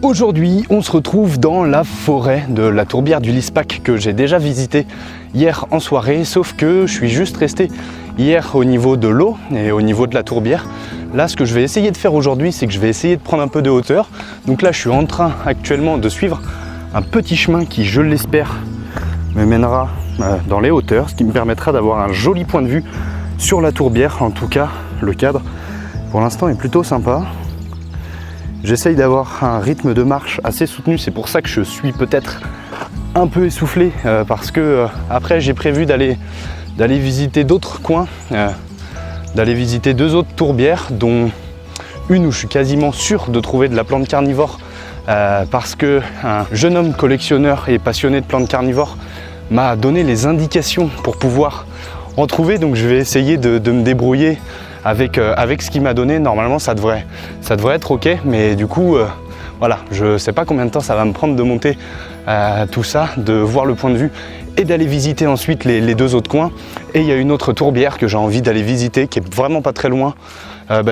Aujourd'hui, on se retrouve dans la forêt de la tourbière du Lispac que j'ai déjà visité hier en soirée, sauf que je suis juste resté hier au niveau de l'eau et au niveau de la tourbière. Là, ce que je vais essayer de faire aujourd'hui, c'est que je vais essayer de prendre un peu de hauteur. Donc là, je suis en train actuellement de suivre un petit chemin qui, je l'espère, me mènera dans les hauteurs, ce qui me permettra d'avoir un joli point de vue sur la tourbière. En tout cas, le cadre, pour l'instant, est plutôt sympa. J'essaye d'avoir un rythme de marche assez soutenu, c'est pour ça que je suis peut-être un peu essoufflé parce que après j'ai prévu d'aller visiter d'autres coins, d'aller visiter 2 autres tourbières, dont une où je suis quasiment sûr de trouver de la plante carnivore parce que un jeune homme collectionneur et passionné de plantes carnivores m'a donné les indications pour pouvoir en trouver, donc je vais essayer de me débrouiller avec ce qu'il m'a donné. Normalement ça devrait être ok, mais du coup voilà, je sais pas combien de temps ça va me prendre de monter tout ça, de voir le point de vue et d'aller visiter ensuite les 2 autres coins. Et il y a une autre tourbière que j'ai envie d'aller visiter qui est vraiment pas très loin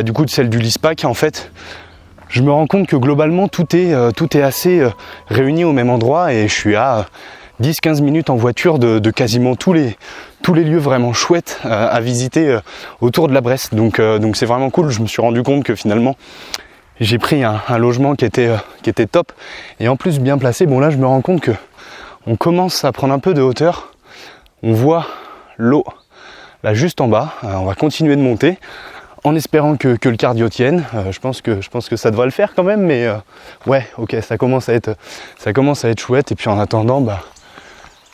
du coup de celle du Lispac. En fait, je me rends compte que globalement tout est assez réuni au même endroit et je suis à 10-15 minutes en voiture de quasiment tous les lieux vraiment chouettes à visiter autour de la Bresse. Donc c'est vraiment cool. Je me suis rendu compte que finalement j'ai pris un logement qui était top et en plus bien placé. Bon, là je me rends compte que on commence à prendre un peu de hauteur. On voit l'eau là juste en bas. On va continuer de monter en espérant que le cardio tienne. Je pense que ça devrait le faire quand même, mais ouais, ok, ça commence à être chouette. Et puis en attendant,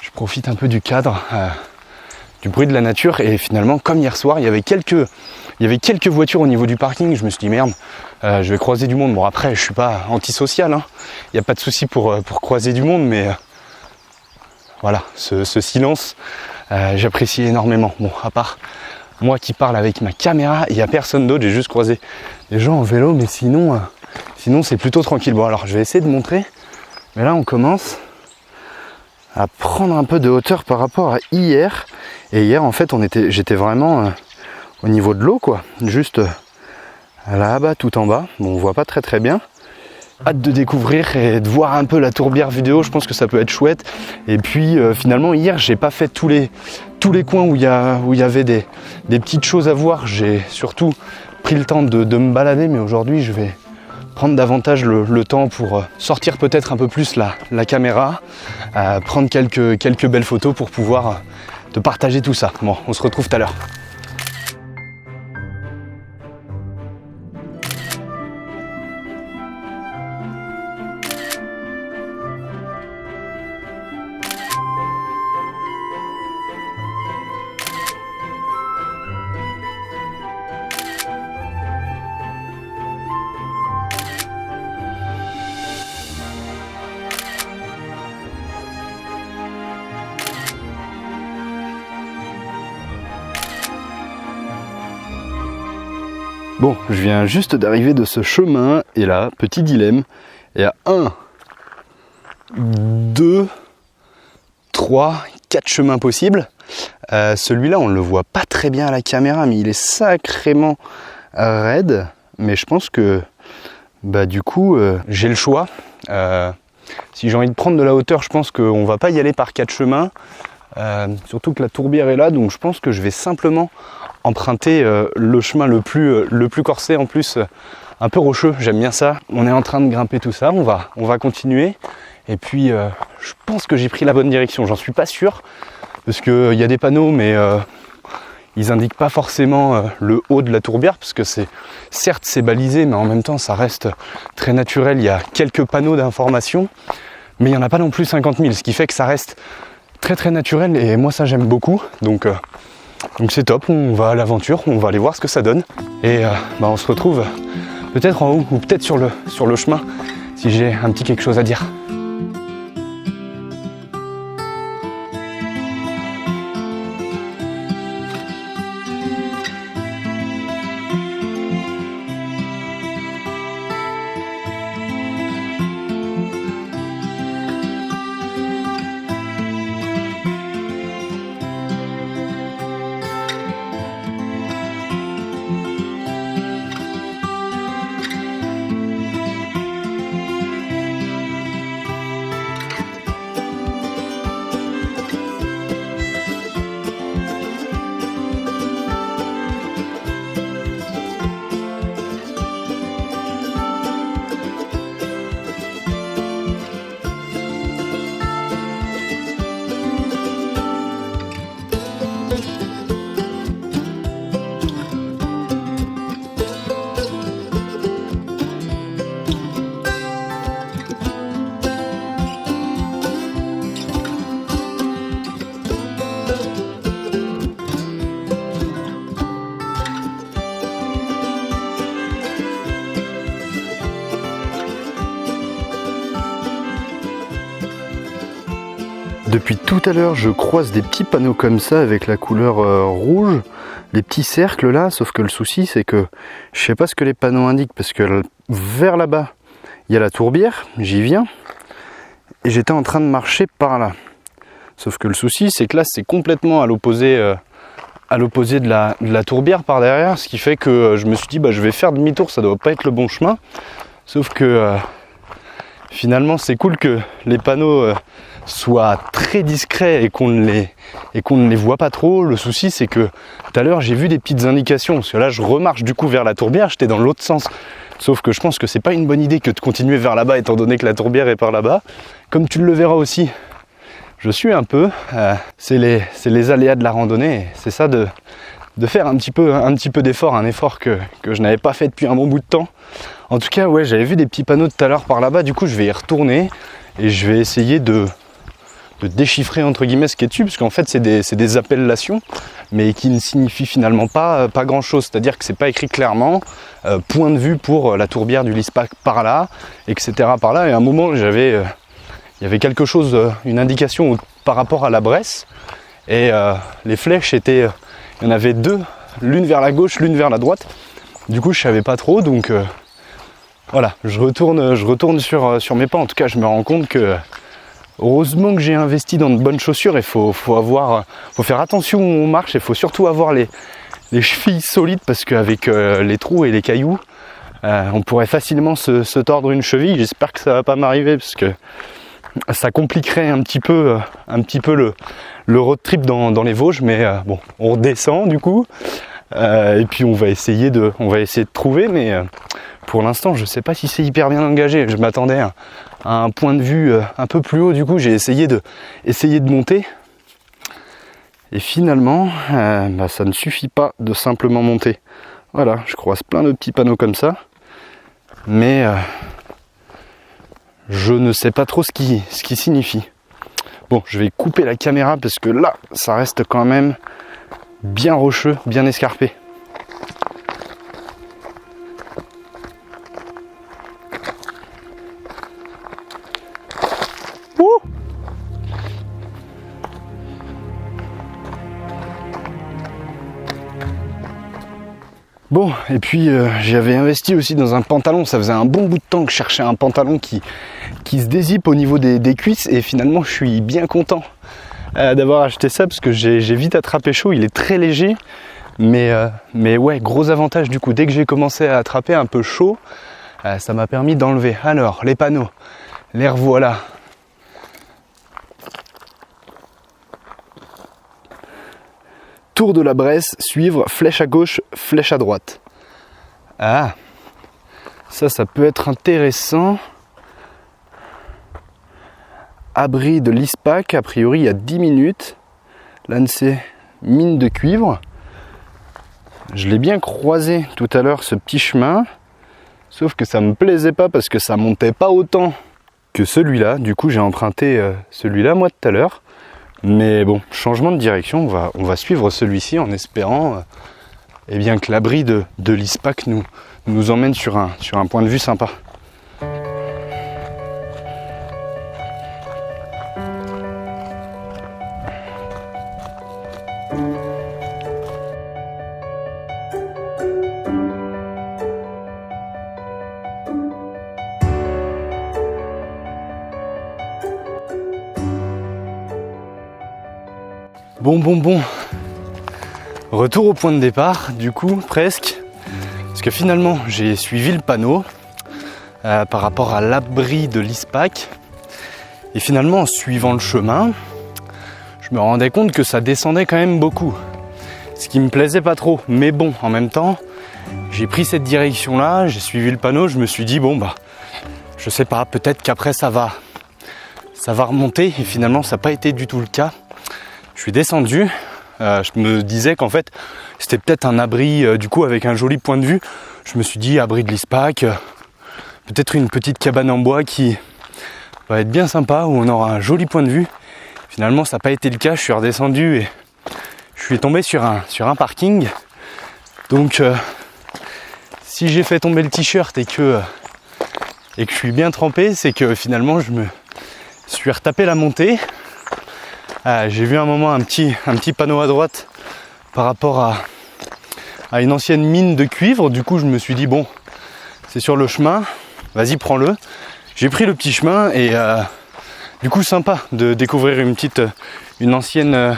je profite un peu du cadre, du bruit de la nature. Et finalement, comme hier soir, il y avait quelques voitures au niveau du parking. Je me suis dit merde, je vais croiser du monde. Bon, après, je suis pas antisocial, hein. Il n'y a pas de souci pour croiser du monde, mais voilà, ce silence, j'apprécie énormément. Bon, à part moi qui parle avec ma caméra, il n'y a personne d'autre. J'ai juste croisé des gens en vélo, mais sinon c'est plutôt tranquille. Bon, alors je vais essayer de montrer, mais là on commence à prendre un peu de hauteur par rapport à hier. Et hier en fait j'étais vraiment au niveau de l'eau, quoi, juste là-bas tout en bas. Bon, on voit pas très bien. Hâte de découvrir et de voir un peu la tourbière vidéo, je pense que ça peut être chouette. Et puis finalement hier j'ai pas fait tous les coins où il y avait des petites choses à voir. J'ai surtout pris le temps de me balader, mais aujourd'hui je vais prendre davantage le temps pour sortir peut-être un peu plus la caméra, prendre quelques belles photos pour pouvoir te partager tout ça. Bon, on se retrouve tout à l'heure. Bon, je viens juste d'arriver de ce chemin et là, petit dilemme, il y a 1, 2, 3, 4 chemins possibles. Celui-là, on ne le voit pas très bien à la caméra, mais il est sacrément raide. Mais je pense que du coup, j'ai le choix. Si j'ai envie de prendre de la hauteur, je pense qu'on ne va pas y aller par 4 chemins. Surtout que la tourbière est là, donc je pense que je vais simplement emprunter le chemin le plus corsé, en plus un peu rocheux. J'aime bien ça. On est en train de grimper tout ça, on va continuer. Et puis je pense que j'ai pris la bonne direction, j'en suis pas sûr, parce qu'il y a des panneaux, mais ils indiquent pas forcément le haut de la tourbière, parce que certes c'est balisé, mais en même temps ça reste très naturel. Il y a quelques panneaux d'information, mais il n'y en a pas non plus 50 000, ce qui fait que ça reste très naturel, et moi ça j'aime beaucoup. Donc c'est top, on va à l'aventure, on va aller voir ce que ça donne. Et on se retrouve peut-être en haut ou peut-être sur le chemin si j'ai un petit quelque chose à dire. Depuis tout à l'heure, je croise des petits panneaux comme ça avec la couleur rouge, les petits cercles là, sauf que le souci c'est que je sais pas ce que les panneaux indiquent parce que vers là-bas, il y a la tourbière, j'y viens, et j'étais en train de marcher par là. Sauf que le souci c'est que là c'est complètement à l'opposé de la tourbière par derrière, ce qui fait que je me suis dit bah je vais faire demi-tour, ça doit pas être le bon chemin. Sauf que finalement c'est cool que les panneaux soient très discrets et qu'on ne les voit pas trop. Le souci c'est que tout à l'heure j'ai vu des petites indications, parce que là je remarche du coup vers la tourbière, j'étais dans l'autre sens. Sauf que je pense que c'est pas une bonne idée que de continuer vers là-bas étant donné que la tourbière est par là-bas. Comme tu le verras aussi, je suis un peu, c'est les aléas de la randonnée, c'est ça de faire un petit peu d'effort, un effort que je n'avais pas fait depuis un bon bout de temps. En tout cas, ouais, j'avais vu des petits panneaux tout à l'heure par là-bas, du coup je vais y retourner et je vais essayer de déchiffrer entre guillemets ce qui est dessus, parce qu'en fait c'est des appellations, mais qui ne signifient finalement pas grand chose, c'est-à-dire que c'est pas écrit clairement, point de vue pour la tourbière du Lispac par là, etc. par là, et à un moment il y avait quelque chose, une indication par rapport à la Bresse, et les flèches il y en avait deux, l'une vers la gauche, l'une vers la droite, du coup je savais pas trop, donc voilà, je retourne sur mes pas. En tout cas je me rends compte que heureusement que j'ai investi dans de bonnes chaussures, il faut faire attention où on marche, il faut surtout avoir les chevilles solides, parce qu'avec les trous et les cailloux, on pourrait facilement se tordre une cheville. J'espère que ça va pas m'arriver, parce que ça compliquerait un petit peu le road trip dans les Vosges, mais bon, on redescend du coup, et puis on va essayer de trouver, mais pour l'instant je sais pas si c'est hyper bien engagé. Je m'attendais à un point de vue un peu plus haut, du coup j'ai essayé de monter, et finalement ça ne suffit pas de simplement monter. Voilà, je croise plein de petits panneaux comme ça, mais je ne sais pas trop ce qui signifie. Bon, je vais couper la caméra parce que là, ça reste quand même bien rocheux, bien escarpé. Ouh! Bon, et puis j'avais investi aussi dans un pantalon. Ça faisait un bon bout de temps que je cherchais un pantalon qui se dézippe au niveau des cuisses, et finalement je suis bien content d'avoir acheté ça, parce que j'ai vite attrapé chaud. Il est très léger, mais ouais, gros avantage du coup. Dès que j'ai commencé à attraper un peu chaud, ça m'a permis d'enlever. Alors, les panneaux, les revoilà. Tour de la Bresse, suivre, flèche à gauche, flèche à droite. Ah, ça peut être intéressant. Abri de Lispac, a priori il y a 10 minutes. L'ANSEE, mine de cuivre. Je l'ai bien croisé tout à l'heure, ce petit chemin. Sauf que ça me plaisait pas parce que ça montait pas autant que celui-là. Du coup j'ai emprunté celui-là moi tout à l'heure. Mais bon, changement de direction, on va suivre celui-ci en espérant eh bien, que l'abri de Lispac nous emmène sur un point de vue sympa. Bon. Retour au point de départ, du coup, presque. Parce que finalement, j'ai suivi le panneau par rapport à l'abri de Lispac. Et finalement, en suivant le chemin, je me rendais compte que ça descendait quand même beaucoup. Ce qui me plaisait pas trop. Mais bon, en même temps, j'ai pris cette direction-là, j'ai suivi le panneau, je me suis dit, bon, bah, je sais pas, peut-être qu'après ça va remonter. Et finalement, ça n'a pas été du tout le cas. Je suis descendu, je me disais qu'en fait c'était peut-être un abri du coup avec un joli point de vue. Je me suis dit abri de Lispac, peut-être une petite cabane en bois qui va être bien sympa, où on aura un joli point de vue. Finalement ça n'a pas été le cas, je suis redescendu et je suis tombé sur un parking. Donc si j'ai fait tomber le t-shirt et que je suis bien trempé, c'est que finalement je me suis retapé la montée. J'ai vu un moment un petit panneau à droite par rapport à une ancienne mine de cuivre. Du coup je me suis dit bon, c'est sur le chemin, vas-y prends-le. J'ai pris le petit chemin et du coup sympa de découvrir une ancienne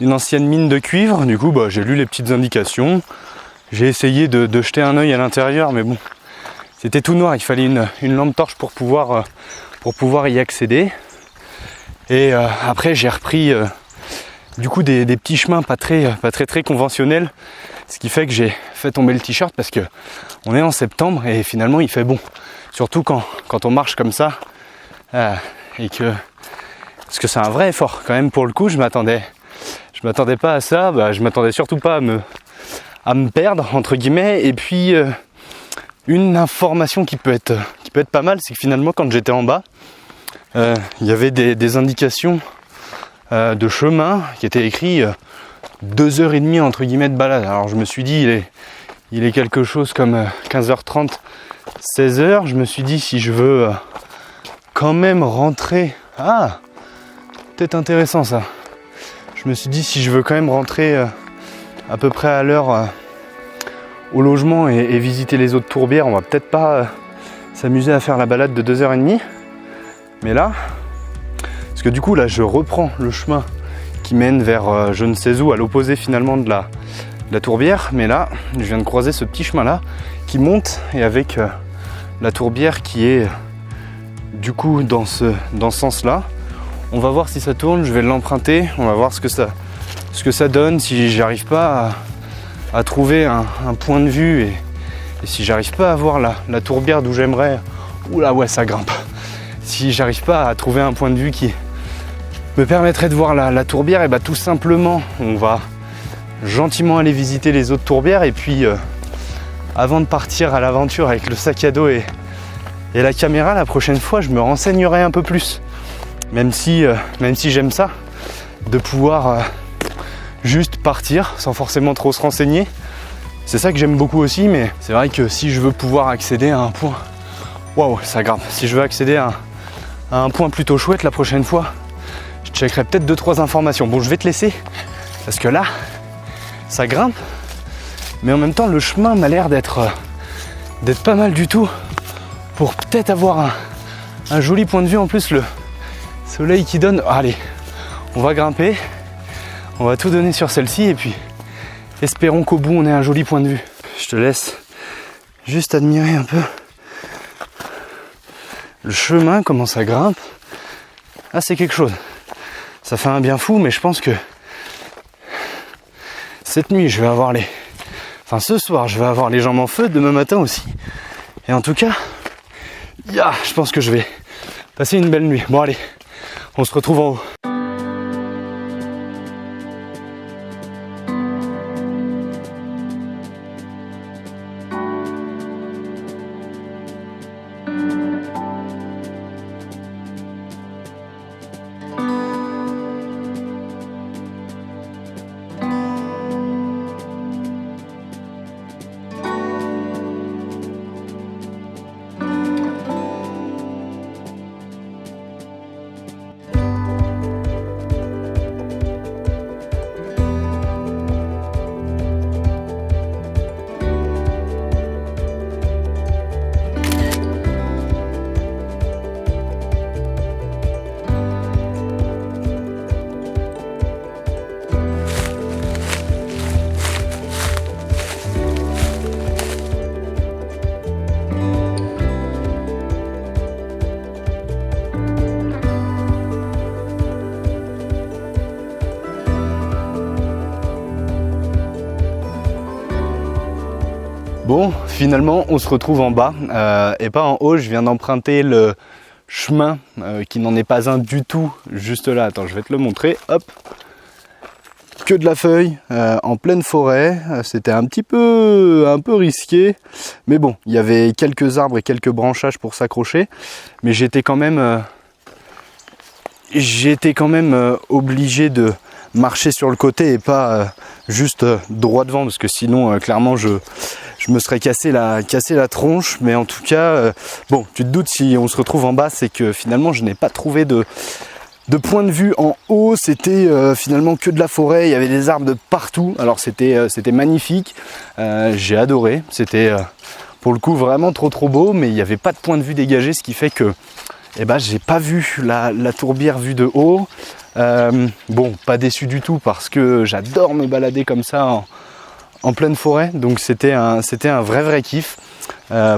mine de cuivre. Du coup j'ai lu les petites indications, j'ai essayé de jeter un œil à l'intérieur, mais bon, c'était tout noir, il fallait une lampe torche pour pouvoir y accéder. Et après j'ai repris du coup des petits chemins pas très conventionnels, ce qui fait que j'ai fait tomber le t-shirt parce que on est en septembre et finalement il fait bon, surtout quand on marche comme ça et parce que c'est un vrai effort quand même pour le coup. Je m'attendais pas à ça, je m'attendais surtout pas à me perdre entre guillemets. Et puis une information qui peut être pas mal, c'est que finalement quand j'étais en bas, il y avait des indications de chemin qui étaient écrits 2h30 entre guillemets de balade. Alors je me suis dit il est quelque chose comme 15h30, 16h. Je me suis dit si je veux quand même rentrer, peut-être intéressant ça. Je me suis dit si je veux quand même rentrer à peu près à l'heure au logement et visiter les autres tourbières, on va peut-être pas s'amuser à faire la balade de 2h30. Mais là, parce que du coup là je reprends le chemin qui mène vers je ne sais où, à l'opposé finalement de la tourbière. Mais là, je viens de croiser ce petit chemin là qui monte et avec la tourbière qui est du coup dans ce sens là. On va voir si ça tourne, je vais l'emprunter, on va voir ce que ça donne, si j'arrive pas à trouver un point de vue et si j'arrive pas à voir la tourbière d'où j'aimerais. Oula ouais, ça grimpe. Si j'arrive pas à trouver un point de vue qui me permettrait de voir la tourbière, et tout simplement on va gentiment aller visiter les autres tourbières et puis avant de partir à l'aventure avec le sac à dos et la caméra, la prochaine fois je me renseignerai un peu plus. Même si j'aime ça, de pouvoir juste partir sans forcément trop se renseigner. C'est ça que j'aime beaucoup aussi, mais c'est vrai que si je veux pouvoir accéder à un point, waouh, ça grimpe. Si je veux accéder à un point plutôt chouette la prochaine fois, je checkerai peut-être 2-3 informations. Bon, je vais te laisser parce que là, ça grimpe, mais en même temps, le chemin m'a l'air d'être pas mal du tout pour peut-être avoir un joli point de vue. En plus, le soleil qui donne. Allez, on va grimper, on va tout donner sur celle-ci et puis espérons qu'au bout on ait un joli point de vue. Je te laisse juste admirer un peu le chemin, comment ça grimpe. Ah, c'est quelque chose. Ça fait un bien fou, mais je pense que cette nuit je vais avoir ce soir je vais avoir les jambes en feu, demain matin aussi. Et en tout cas, je pense que je vais passer une belle nuit. Bon allez, on se retrouve en haut. Bon, finalement, on se retrouve en bas et pas en haut. Je viens d'emprunter le chemin qui n'en est pas un du tout, juste là. Attends, je vais te le montrer. Hop, que de la feuille en pleine forêt. C'était un peu risqué, mais bon, il y avait quelques arbres et quelques branchages pour s'accrocher. Mais j'étais quand même obligé de marcher sur le côté et pas juste droit devant, parce que sinon clairement je me serais cassé la tronche. Mais en tout cas, bon, tu te doutes, si on se retrouve en bas, c'est que finalement je n'ai pas trouvé de De point de vue en haut, c'était finalement que de la forêt, il y avait des arbres de partout, alors c'était magnifique, j'ai adoré, c'était pour le coup vraiment trop beau, mais il n'y avait pas de point de vue dégagé, ce qui fait que j'ai pas vu la tourbière vue de haut. Bon, pas déçu du tout parce que j'adore me balader comme ça en pleine forêt, donc c'était un vrai kiff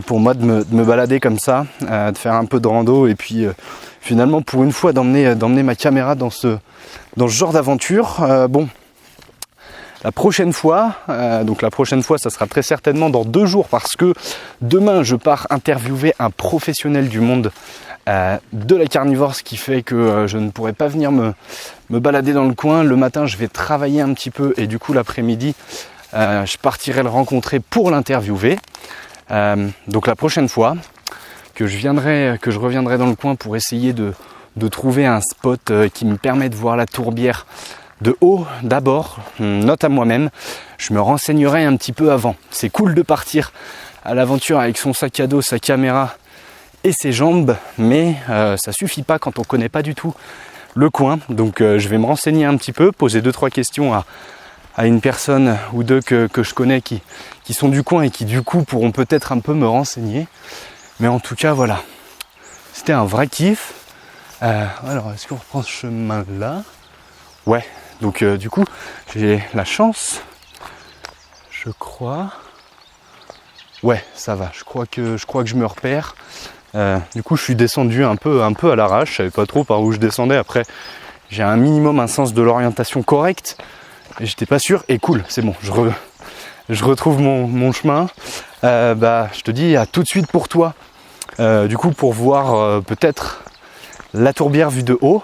pour moi de me balader comme ça, de faire un peu de rando et puis finalement pour une fois d'emmener ma caméra dans ce genre d'aventure. Bon, la prochaine fois, ça sera très certainement dans 2 jours parce que demain je pars interviewer un professionnel du monde de la carnivore, ce qui fait que je ne pourrai pas venir me balader dans le coin. Le matin je vais travailler un petit peu et du coup l'après-midi je partirai le rencontrer pour l'interviewer. Donc la prochaine fois que je reviendrai dans le coin pour essayer de trouver un spot qui me permet de voir la tourbière de haut d'abord, note à moi-même, je me renseignerai un petit peu avant. C'est cool de partir à l'aventure avec son sac à dos, sa caméra et ses jambes, mais ça suffit pas quand on connaît pas du tout le coin. Donc je vais me renseigner un petit peu, poser 2-3 questions à une personne ou 2 que je connais qui sont du coin et qui du coup pourront peut-être un peu me renseigner. Mais en tout cas voilà, c'était un vrai kiff. Alors est-ce qu'on reprend ce chemin là? Ouais, donc du coup j'ai la chance, je crois. Ouais, ça va, je crois que je me repère. Du coup je suis descendu un peu à l'arrache, je savais pas trop par où je descendais. Après j'ai un minimum un sens de l'orientation correct et j'étais pas sûr. Et cool, c'est bon, je retrouve mon chemin. Je te dis à tout de suite pour toi, du coup pour voir peut-être la tourbière vue de haut.